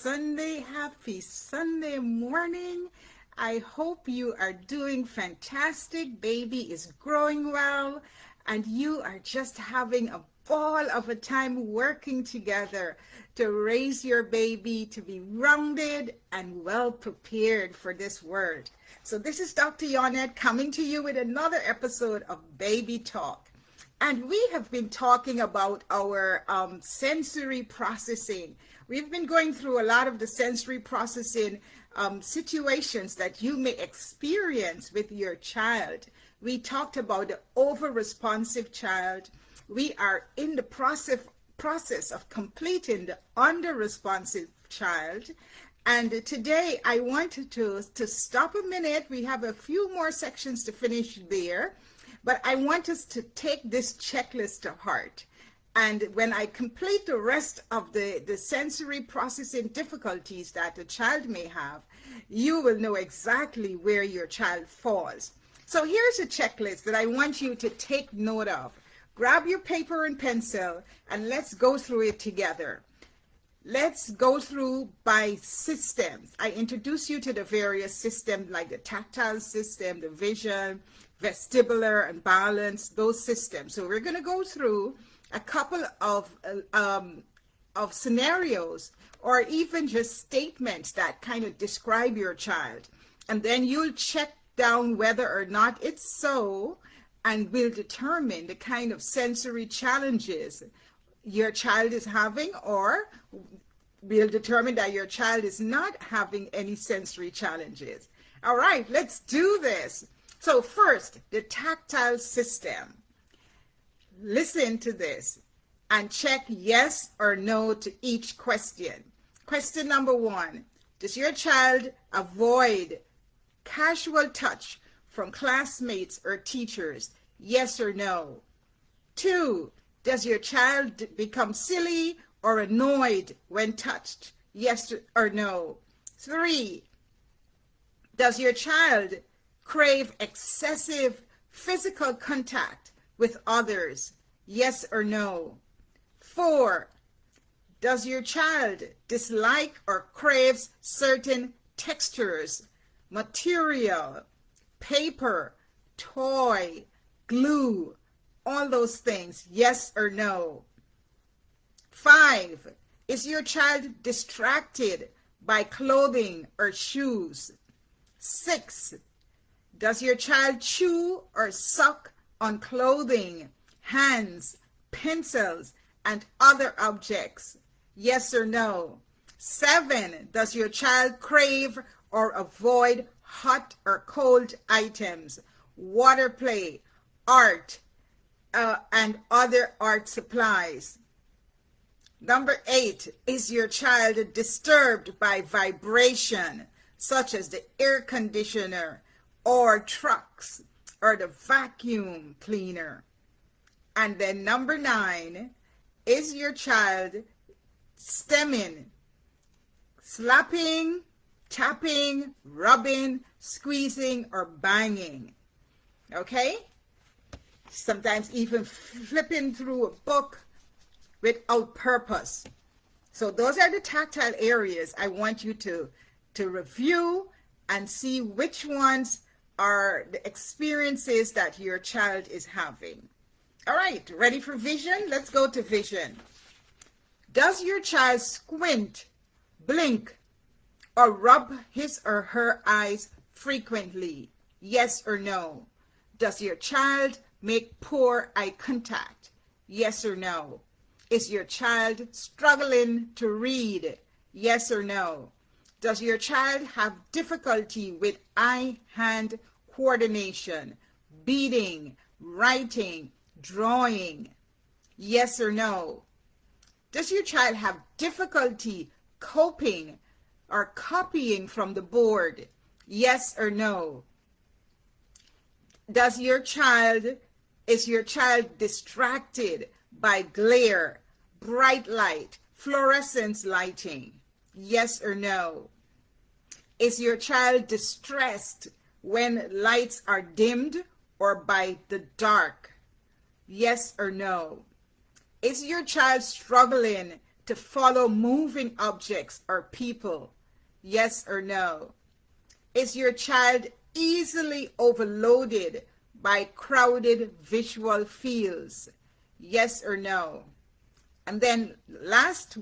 Sunday. Happy Sunday morning. I hope you are doing fantastic. Baby is growing well, and you are just having a ball of a time working together to raise your baby to be rounded and well prepared for this world. So this is Dr. Yonnette coming to you with another episode of Baby Talk. And we have been talking about our sensory processing. We've been going through a lot of the sensory processing situations that you may experience with your child. We talked about the over-responsive child. We are in the process of completing the under-responsive child. And today I wanted to stop a minute. We have a few more sections to finish there. But I want us to take this checklist to heart. And when I complete the rest of the sensory processing difficulties that a child may have, you will know exactly where your child falls. So here's a checklist that I want you to take note of. Grab your paper and pencil and let's go through it together. Let's go through by systems. I introduce you to the various systems like the tactile system, the vision, vestibular, and balance, those systems. So we're going to go through a couple of scenarios or even just statements that kind of describe your child. And then you'll check down whether or not it's so, and will determine the kind of sensory challenges your child is having, or we'll determine that your child is not having any sensory challenges. All right, let's do this. So first, the tactile system. Listen to this and check yes or no to each question. Question number 1, does your child avoid casual touch from classmates or teachers? Yes or no? 2, does your child become silly or annoyed when touched? Yes or no? 3, does your child crave excessive physical contact with others? Yes or no? 4, does your child dislike or craves certain textures, material, paper, toy, glue, all those things? Yes or no? 5, is your child distracted by clothing or shoes? 6, does your child chew or suck on clothing, hands, pencils, and other objects? Yes or no? 7, does your child crave or avoid hot or cold items, water play, art, and other art supplies? Number 8, is your child disturbed by vibration, such as the air conditioner, or trucks, or the vacuum cleaner? And then number 9, is your child stemming, slapping, tapping, rubbing, squeezing, or banging? Okay? Sometimes even flipping through a book without purpose. So those are the tactile areas I want you to review and see which ones are the experiences that your child is having. All right, ready for vision? Let's go to vision. Does your child squint, blink, or rub his or her eyes frequently? Yes or no? Does your child make poor eye contact? Yes or no? Is your child struggling to read? Yes or no? Does your child have difficulty with eye-hand coordination, beading, writing, drawing? Yes or no? Does your child have difficulty coping or copying from the board? Yes or no? Is your child distracted by glare, bright light, fluorescence lighting? Yes or no? Is your child distressed when lights are dimmed or by the dark? Yes or no? Is your child struggling to follow moving objects or people? Yes or no? Is your child easily overloaded by crowded visual fields? Yes or no? And then last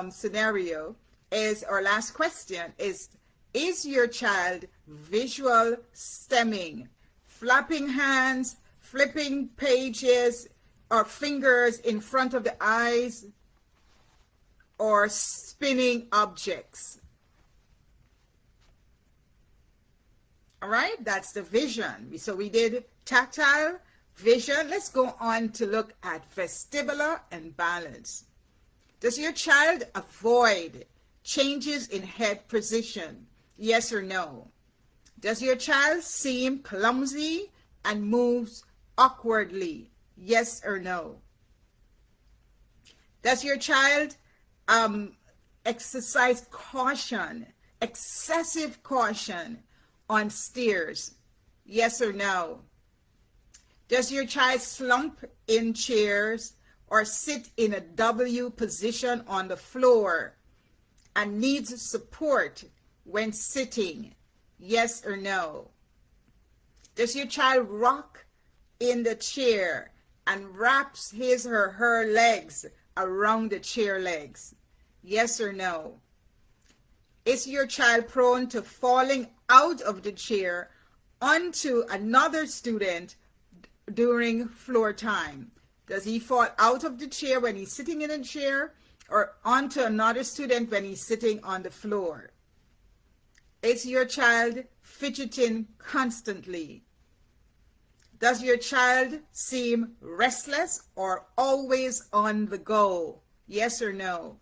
scenario is, or last question is your child visual stemming, flapping hands, flipping pages, or fingers in front of the eyes, or spinning objects? All right, that's the vision. So we did tactile, vision. Let's go on to look at vestibular and balance. Does your child avoid changes in head position? Yes or no? Does your child seem clumsy and moves awkwardly? Yes or no? Does your child exercise caution, excessive caution on stairs? Yes or no? Does your child slump in chairs or sit in a W position on the floor and needs support when sitting? Yes or no? Does your child rock in the chair and wraps his or her legs around the chair legs? Yes or no? Is your child prone to falling out of the chair onto another student during floor time? Does he fall out of the chair when he's sitting in a chair or onto another student when he's sitting on the floor? Is your child fidgeting constantly? Does your child seem restless or always on the go? Yes or no?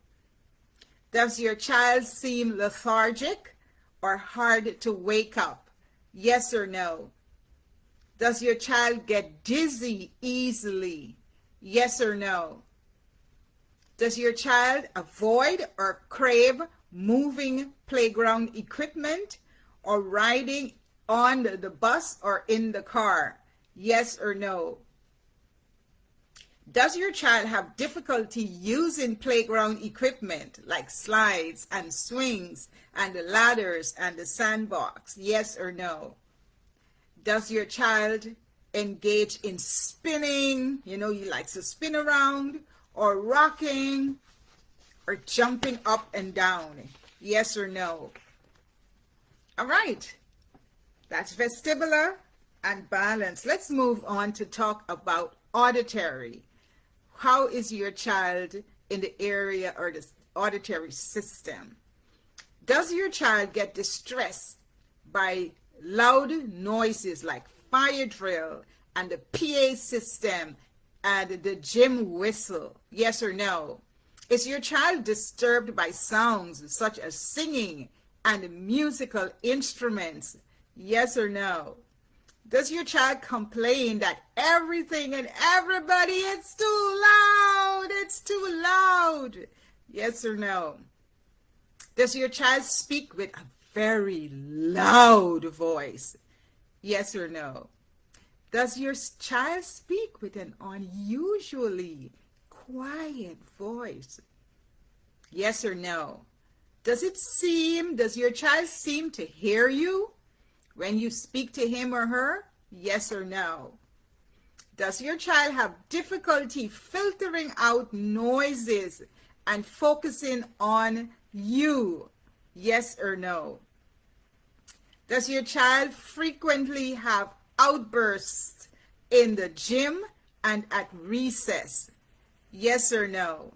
Does your child seem lethargic or hard to wake up? Yes or no? Does your child get dizzy easily? Yes or no? Does your child avoid or crave moving playground equipment or riding on the bus or in the car? Yes or no? Does your child have difficulty using playground equipment like slides and swings and the ladders and the sandbox? Yes or no? Does your child engage in spinning? You know, he likes to spin around, or rocking, or jumping up and down? Yes or no? All right. That's vestibular and balance. Let's move on to talk about auditory. How is your child in the area or the auditory system? Does your child get distressed by loud noises like fire drill and the PA system and the gym whistle? Yes or no? Is your child disturbed by sounds such as singing and musical instruments? Yes or no? Does your child complain that everything and everybody, it's too loud, it's too loud? Yes or no? Does your child speak with a very loud voice? Yes or no? Does your child speak with an unusually quiet voice? Yes or no? Does your child seem to hear you when you speak to him or her? Yes or no? Does your child have difficulty filtering out noises and focusing on you? Yes or no? Does your child frequently have outbursts in the gym and at recess? Yes or no?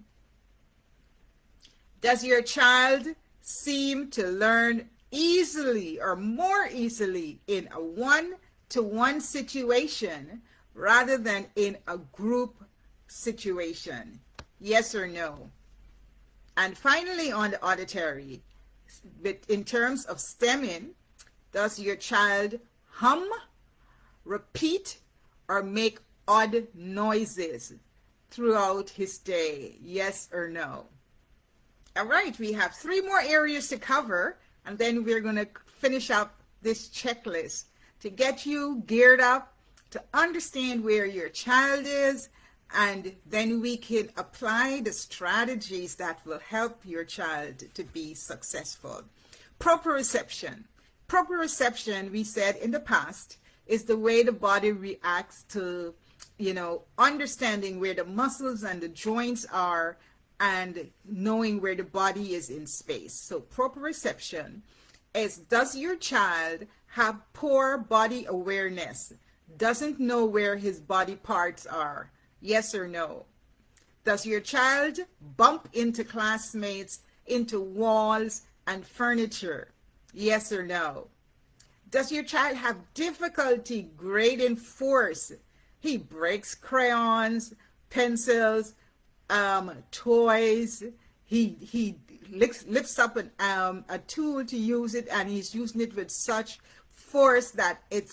Does your child seem to learn easily or more easily in a one-to-one situation rather than in a group situation? Yes or no? And finally, on the auditory, in terms of stemming, does your child hum, repeat, or make odd noises throughout his day? Yes or no? All right, we have 3 more areas to cover, and then we're going to finish up this checklist to get you geared up to understand where your child is and then we can apply the strategies that will help your child to be successful. Proprioception. Proprioception, we said in the past, is the way the body reacts to, understanding where the muscles and the joints are and knowing where the body is in space. So proprioception is, does your child have poor body awareness? Doesn't know where his body parts are? Yes or no? Does your child bump into classmates, into walls and furniture? Yes or no? Does your child have difficulty grading force? He breaks crayons, pencils, toys. He lifts up a tool to use it, and he's using it with such force that it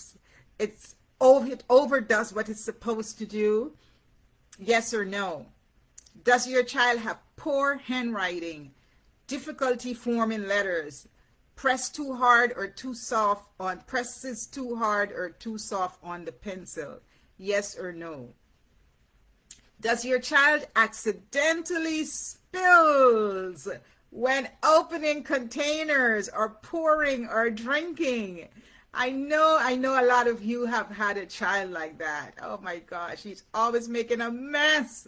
overdoes what it's supposed to do. Yes or no? Does your child have poor handwriting, difficulty forming letters, presses too hard or too soft on the pencil? Yes or no? Does your child accidentally spills when opening containers or pouring or drinking? I know a lot of you have had a child like that. Oh my gosh, he's always making a mess.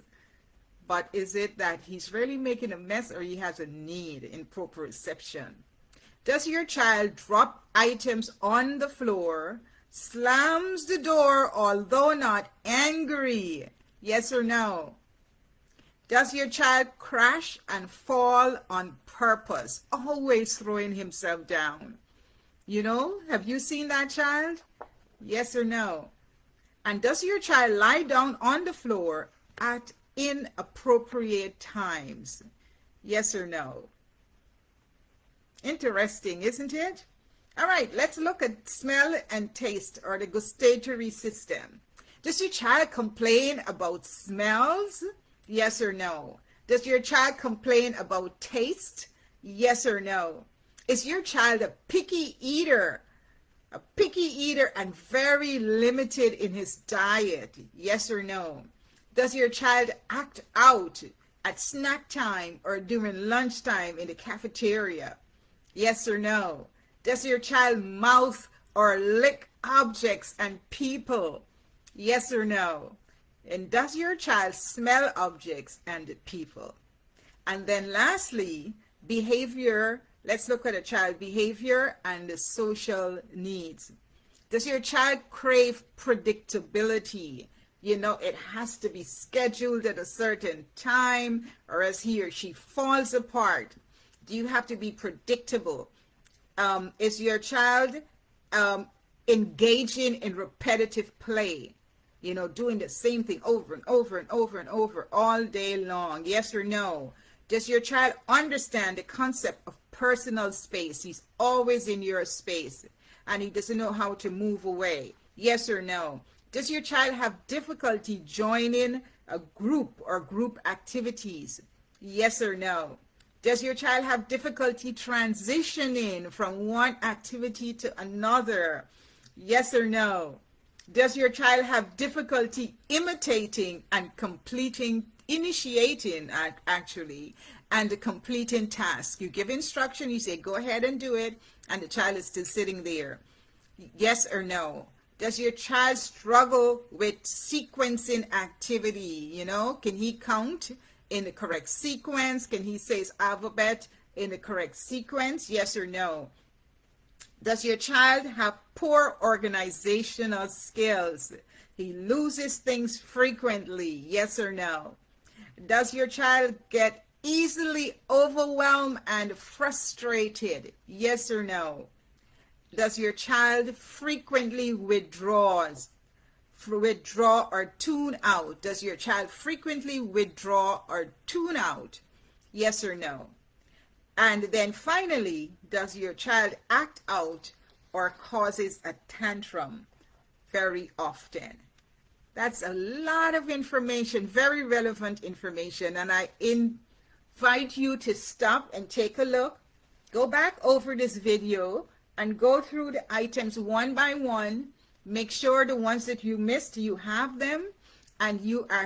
But is it that he's really making a mess, or he has a need in proprioception? Does your child drop items on the floor, slams the door although not angry? Yes or no? Does your child crash and fall on purpose, always throwing himself down? Have you seen that child? Yes or no? And does your child lie down on the floor at inappropriate times? Yes or no? Interesting, isn't it? All right, let's look at smell and taste, or the gustatory system. Does your child complain about smells? Yes or no? Does your child complain about taste? Yes or no? Is your child a picky eater? A picky eater and very limited in his diet? Yes or no? Does your child act out at snack time or during lunchtime in the cafeteria? Yes or no? Does your child mouth or lick objects and people? Yes or no? And does your child smell objects and people? And then lastly, behavior. Let's look at a child behavior and the social needs. Does your child crave predictability? It has to be scheduled at a certain time, or else he or she falls apart. Do you have to be predictable? Is your child engaging in repetitive play? Doing the same thing over and over and over and over all day long? Yes or no? Does your child understand the concept of personal space? He's always in your space and he doesn't know how to move away. Yes or no? Does your child have difficulty joining a group or group activities? Yes or no? Does your child have difficulty transitioning from one activity to another? Yes or no? Does your child have difficulty imitating and initiating and completing tasks? You give instruction, you say, go ahead and do it, and the child is still sitting there. Yes or no? Does your child struggle with sequencing activity? Can he count in the correct sequence? Can he say his alphabet in the correct sequence? Yes or no? Does your child have poor organizational skills? He loses things frequently. Yes or no? Does your child get easily overwhelmed and frustrated? Yes or no? Does your child frequently withdraw or tune out? Does your child frequently withdraw or tune out? Yes or no? And then finally, does your child act out or causes a tantrum very often? That's a lot of information, very relevant information, and I invite you to stop and take a look. Go back over this video and go through the items one by one. Make sure the ones that you missed, you have them, and you are